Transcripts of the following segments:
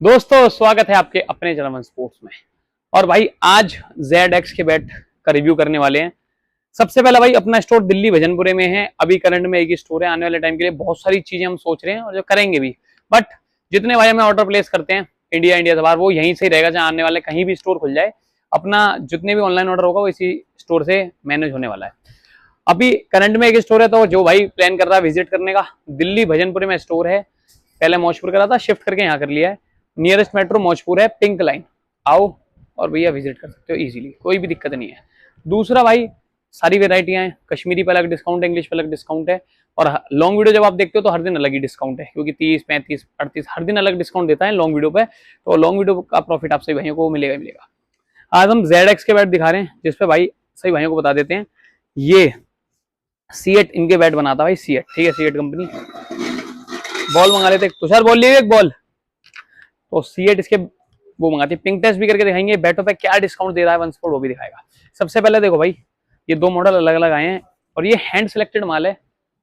दोस्तों स्वागत है आपके अपने जर्मन स्पोर्ट्स में। और भाई आज ZX के बैट का रिव्यू करने वाले हैं। सबसे पहला भाई अपना स्टोर दिल्ली भजनपुरे में है। अभी करंट में एक ही स्टोर है। आने वाले टाइम के लिए बहुत सारी चीजें हम सोच रहे हैं और जो करेंगे भी। बट जितने भाई हमें ऑर्डर प्लेस करते हैं इंडिया से बाहर वो यहीं से ही रहेगा, चाहे आने वाले कहीं भी स्टोर खुल जाए। अपना जितने भी ऑनलाइन ऑर्डर होगा वो इसी स्टोर से मैनेज होने वाला है। अभी करंट में एक स्टोर है, तो जो भाई प्लान कर रहा है विजिट करने का, दिल्ली भजनपुरे में स्टोर है। पहले मौजपुर का था, शिफ्ट करके यहाँ कर लिया है। नियरेस्ट मेट्रो मौजपुर है, पिंक लाइन। आओ और भैया विजिट कर सकते हो इजीली, कोई भी दिक्कत नहीं है। दूसरा भाई सारी वेराइटियां हैं। कश्मीरी पे अलग डिस्काउंट है, इंग्लिश पे अलग डिस्काउंट है। और लॉन्ग वीडियो जब आप देखते हो तो हर दिन अलग ही डिस्काउंट है, क्योंकि 30, 35, 38 हर दिन अलग डिस्काउंट देता है लॉन्ग वीडियो पे। तो लॉन्ग वीडियो का प्रॉफिट आप सभी भाइयों को मिलेगा ही मिलेगा। आज हम ZX के बैट दिखा रहे हैं, जिसपे भाई सभी भाइयों को बता देते हैं। ये सीएट इनके बैट बनाता भाई, सीएट, ठीक है, सीएट कंपनी। बॉल मंगा लेते, तुषार बॉल लिए एक बॉल। तो सीएट इसके वो मंगाती है। पिंक टेस्ट भी करके दिखाएंगे, बैटों पे क्या डिस्काउंट दे रहा है वन स्पोर्ट वो भी दिखाएगा। सबसे पहले देखो भाई, ये दो मॉडल अलग अलग आए हैं और ये हैंड सिलेक्टेड माल है,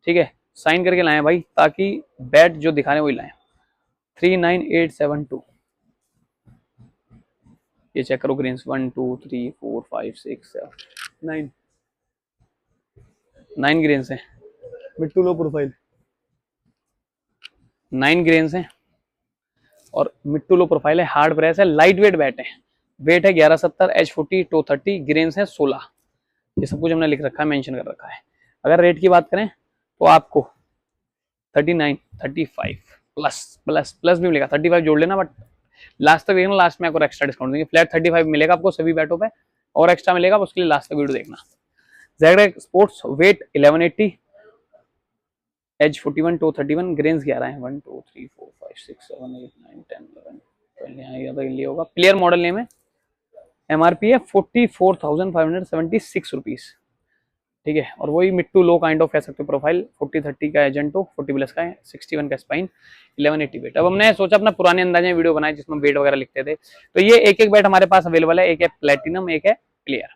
ठीक है। साइन करके लाए भाई, ताकि बैट जो दिखाने वही लाए। 39872, ये चेक करो ग्रेन्स 1 2 3 4 5 6 7 9 9 ग्रेन्स है। Mid to low profile 9 grains है और मिड टू लो प्रोफाइल है। हार्ड प्रेस है, लाइट वेट बैट है। वेट है 1170, H40 230, ग्रेन्स है 16। ये सब कुछ हमने लिख रखा है, मेंशन कर रखा है। अगर रेट की बात करें तो आपको 39 35 प्लस प्लस प्लस भी मिलेगा। 35 जोड़ लेना, बट लास्ट तक देखना, लास्ट में आपको एक्स्ट्रा डिस्काउंट देंगे। फ्लैट 35 मिलेगा आपको सभी बैटों पे, और एक्स्ट्रा मिलेगा, उसके लिए लास्ट तक वीडियो देखना। ZX sports, wait 1180, H41 231, grains 11 है। 1 2 3 4 5 6 7 8 9 10 11 12, यहाँ ज़्यादा लिए होगा। प्लेयर मॉडल नेम है। MRP है 44,576 रुपीज, ठीक है। और वही mid to low kind of कह सकते हो प्रोफाइल। 40-30 का एजेंटो, 40 प्लस का है, 61 का स्पाइन, 1180 वेट। अब हमने सोचा अपना पुराने अंदाज में वीडियो बनाए जिसमें वेट वगैरह लिखते थे। तो ये एक एक बैट हमारे पास अवेलेबल है, एक है प्लेटिनम, एक है प्लेयर।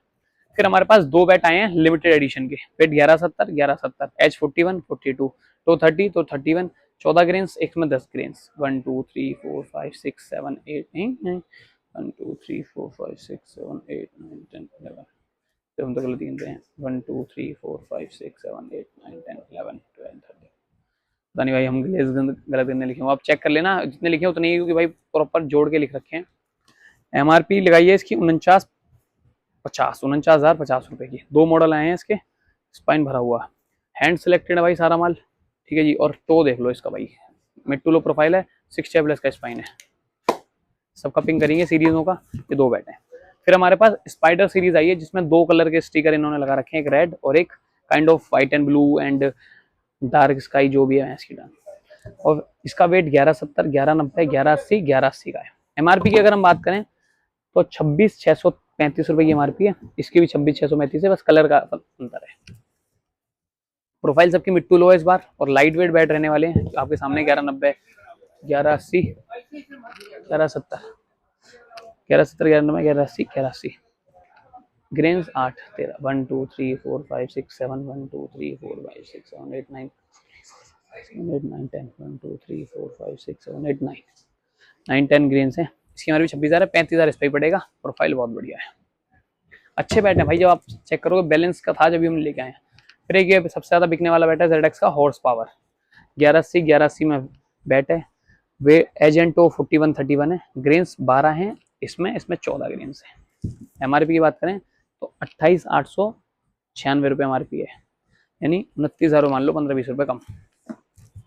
फिर हमारे पास दो बैट आए हैं लिमिटेड एडिशन के। वेट 1170 1170, H41 42, 230 231, 14 ग्रेन्स, एक में 10 ग्रेन्स। 1 2 3 4 5 6 7 8 9 1 2 3 4 5 6 7 8 9 10 11, तो हम तो गलत गिनते हैं। 1 2 3 4 5 6 7 8 9 10 11 12 13। पता नहीं भाई हम गलत गिनने लिखे हो, आप चेक कर लेना जितने लिखे उतने ही, क्योंकि भाई प्रॉपर जोड़ के लिख रखे हैं। MRP लगाई है इसकी 49,50 की। दो मॉडल आए हैं इसके, स्पाइन भरा हुआ, हैंड सिलेक्टेड है भाई सारा माल, ठीक है जी। और तो देख लो इसका भाई, मिड टू लो प्रोफाइल है, 60 प्लस का स्पाइन है। सबका पिंग करेंगे सीरीजों का, ये दो बैट हैं। फिर हमारे पास स्पाइडर सीरीज आई है, जिसमें दो कलर के स्टिकर इन्होंने लगा रखे हैं, एक रेड और एक kind of white and blue and dark sky, जो भी है इसकी डाल। और इसका वेट 1170 1190 1180 1180 का है। MRP की अगर हम बात करें तो 26,635 रुपए की MRP है। इसकी भी 26,635 है, बस कलर का अंतर है। प्रोफाइल सबकी मिड टू लो है इस बार, और लाइट वेट बैट रहने वाले हैं आपके सामने। 1190 1180 1170 1170 1190 1180 1180, ग्रेन्स 8 13 1 2 3 4 5 6 7 1 2 3 4 5 6 7 8 9 7 8 9 10 1 2 3 4 5 6 7 8 9 9 10 ग्रेन्स है। इसकी हमारी 26,000 है, 35,000 इस पर पड़ेगा। प्रोफाइल बहुत बढ़िया है, अच्छे बैट है भाई। जब आप चेक करोगे बैलेंस का था जब हम लेके आए। फिर एक ये सबसे ज्यादा बिकने वाला बैट है ZX का हॉर्स पावर, 1180 में बैट है। वे एजेंटो 4131 है, ग्रेन्स 12 है इसमें, इसमें 14 ग्रेन्स है। MRP की बात करें तो 28,896 रुपये MRP है, यानी 29,000 मान लो, 15-20 रुपये कम।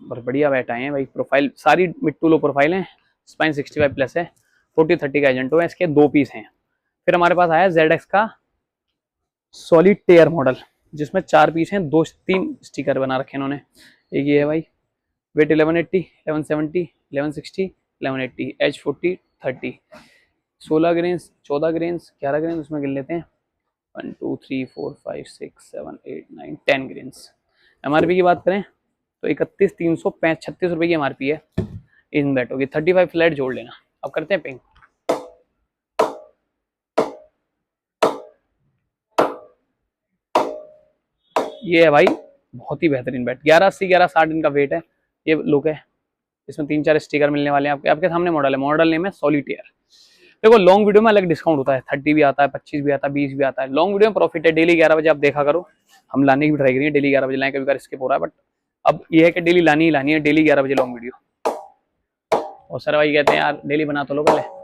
बहुत बढ़िया बैट आए हैं भाई। प्रोफाइल सारी मिड टू लो प्रोफाइल है, स्पाइन 65 प्लस है, 40-30 का एजेंटो है, इसके दो पीस हैं। फिर हमारे पास आया ZX का सॉलिड टेयर मॉडल, जिसमें 4 पीस हैं, 2-3 स्टिकर बना रखे इन्होंने। एक ये है भाई, wait 1180 1170 1160 1180, H40 30, 16 grains 14 grains 11 grains, उसमें गिन लेते हैं 1 2 3 4 5 6 7 8 9 10 ग्रेन्स। MRP की बात करें तो 31,336 रुपए की MRP है इन बैटों की। 35 फ्लैट जोड़ लेना। अब करते हैं पिंग। ये है भाई बहुत ही बेहतरीन बैट, 1180 1160 इनका वेट है। ये लुक है, इसमें 3-4 स्टिकर मिलने वाले हैं आपके आपके सामने मॉडल नेम है सॉलिटेयर। देखो लॉन्ग वीडियो में अलग डिस्काउंट होता है, 30 भी आता है, 25 भी आता है, 20 भी आता है। लॉन्ग वीडियो में प्रॉफिट है, डेली 11 बजे आप देखा करो, हम लाने की भी ट्राई करेंगे, डेली 11 बजे लाएं, कभी बार स्किप हो रहा है, बट अब ये है कि डेली लानी ही लानी है, डेली 11 बजे लॉन्ग वीडियो। और सर भाई कहते हैं यार डेली बना तो लो पहले।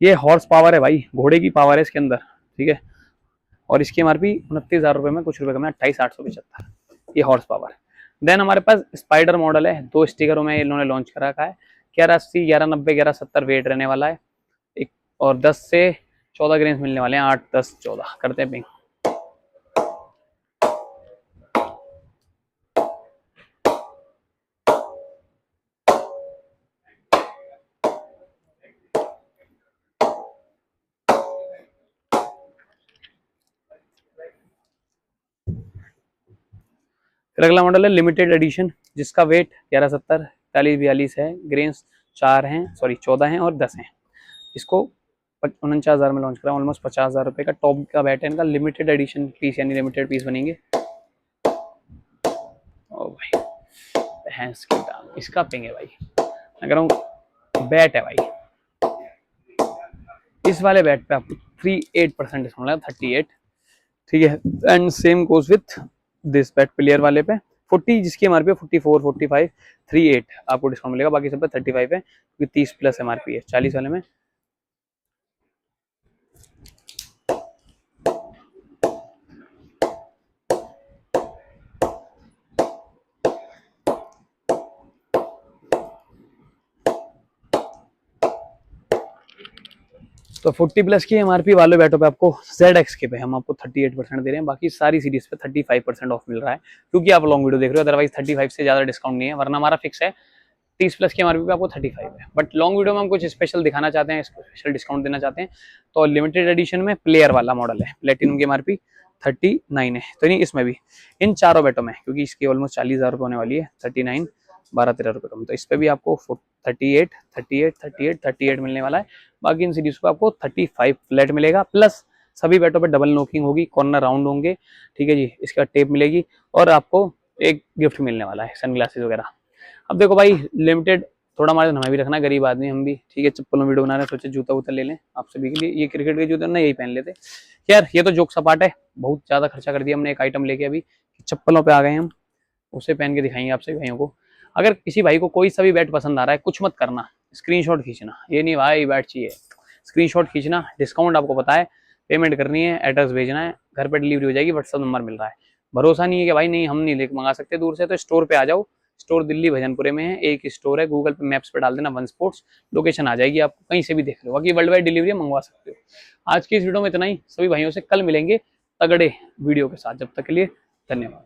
ये हॉर्स पावर है भाई, घोड़े की पावर है इसके अंदर, ठीक है। और इसकी एमआरपी 29,000 रुपए में कुछ रुपए कम है, 28,875, ये हॉर्स पावर। देन हमारे पास स्पाइडर मॉडल है, 2 स्टिकरों में इन्होंने लॉन्च करा रखा है, 1180, 1190, 1170 वेट रहने वाला है एक, और 10 से 14 ग्रेन्स मिलने वाले हैं, 8, 10, 14 करते हैं पिंग। फिर अगला मॉडल है लिमिटेड एडिशन, जिसका वेट 1170, 4142 है, ग्रेन्स 4 हैं, सॉरी 14 हैं और 10 हैं। इसको 49,000 में लॉन्च करा, ऑलमोस्ट 50,000 रुपये का टॉप का बैट है इनका, लिमिटेड एडिशन पीस यानी लिमिटेड पीस बनेंगे। ओ भाई भैंस की टांग, इसका पिंग है भाई, मैं कह रहा हूँ बैट है भाई। इस वाले बैट पे आपको 38% डिस्काउंट लगा, 38, ठीक है। And same goes with this bat player वाले पे 40, जिसकी एमआरपी है 44, 45, 38 आपको डिस्काउंट मिलेगा, बाकी सब पे 35 है, क्योंकि 30 प्लस एमआरपी है 40 वाले में। तो 40 प्लस की एमआरपी वाले बैटों पे आपको ZX के पे हम आपको 38% दे रहे हैं, बाकी सारी सीरीज पे 35% ऑफ मिल रहा है, क्योंकि आप लॉन्ग वीडियो देख रहे हो, अदरवाइज 35 से ज्यादा डिस्काउंट नहीं है, वरना हमारा फिक्स है 30 प्लस की एमआरपी पे आपको 35 है। बट लॉन्ग वीडियो में हम कुछ स्पेशल दिखाना चाहते हैं, स्पेशल डिस्काउंट देना चाहते हैं, तो लिमिटेड एडिशन में प्लेयर वाला मॉडल है, प्लेटिनम की एमआरपी 39 है, तो नहीं इसमें भी इन चारों बैटों में, क्योंकि इसकी ऑलमोस्ट 40,000 रुपये होने वाली है, 39, 12-13 रुपये कम, तो इस पर भी आपको 38, 38, 38, 38 मिलने वाला है। बाकी इन सीरीज को आपको 35 फ्लैट मिलेगा, प्लस सभी बैटों पे डबल नोकिंग होगी, कॉर्नर राउंड होंगे, ठीक है जी। इसके बाद टेप मिलेगी और आपको एक गिफ्ट मिलने वाला है, सनग्लासेस वगैरह। अब देखो भाई लिमिटेड थोड़ा हमारे हमें भी रखना, गरीब आदमी हम भी, ठीक है। चप्पलों वीडियो बना रहे, सोचे जूता वूता ले लें आप सभी के लिए, ये क्रिकेट के जूते ना यही पहन लेते यार, ये तो जोक सपाट है, बहुत ज्यादा खर्चा कर दिया हमने एक आइटम लेके, अभी चप्पलों पे आ गए हम, उसे पहन के दिखाएंगे आप सभी भाइयों को। अगर किसी भाई को कोई सा भी बैट पसंद आ रहा है, कुछ मत करना, स्क्रीनशॉट खींचना, ये नहीं भाई बैट चाहिए, स्क्रीनशॉट खींचना, डिस्काउंट आपको पता है, पेमेंट करनी है, एड्रेस भेजना है, घर पे डिलीवरी हो जाएगी, व्हाट्सएप नंबर मिल रहा है। भरोसा नहीं है कि भाई नहीं हम नहीं लेके मंगा सकते दूर से, तो स्टोर पे आ जाओ, स्टोर दिल्ली भजनपुरे में है, एक स्टोर है, गूगल पे मैप्स पे डाल देना वन स्पोर्ट्स, लोकेशन आ जाएगी, आपको कहीं से भी देख लो, बाकी वर्ल्ड वाइड डिलीवरी मंगवा सकते हो। आज की इस वीडियो में इतना ही, सभी भाइयों से कल मिलेंगे तगड़े वीडियो के साथ, जब तक के लिए धन्यवाद।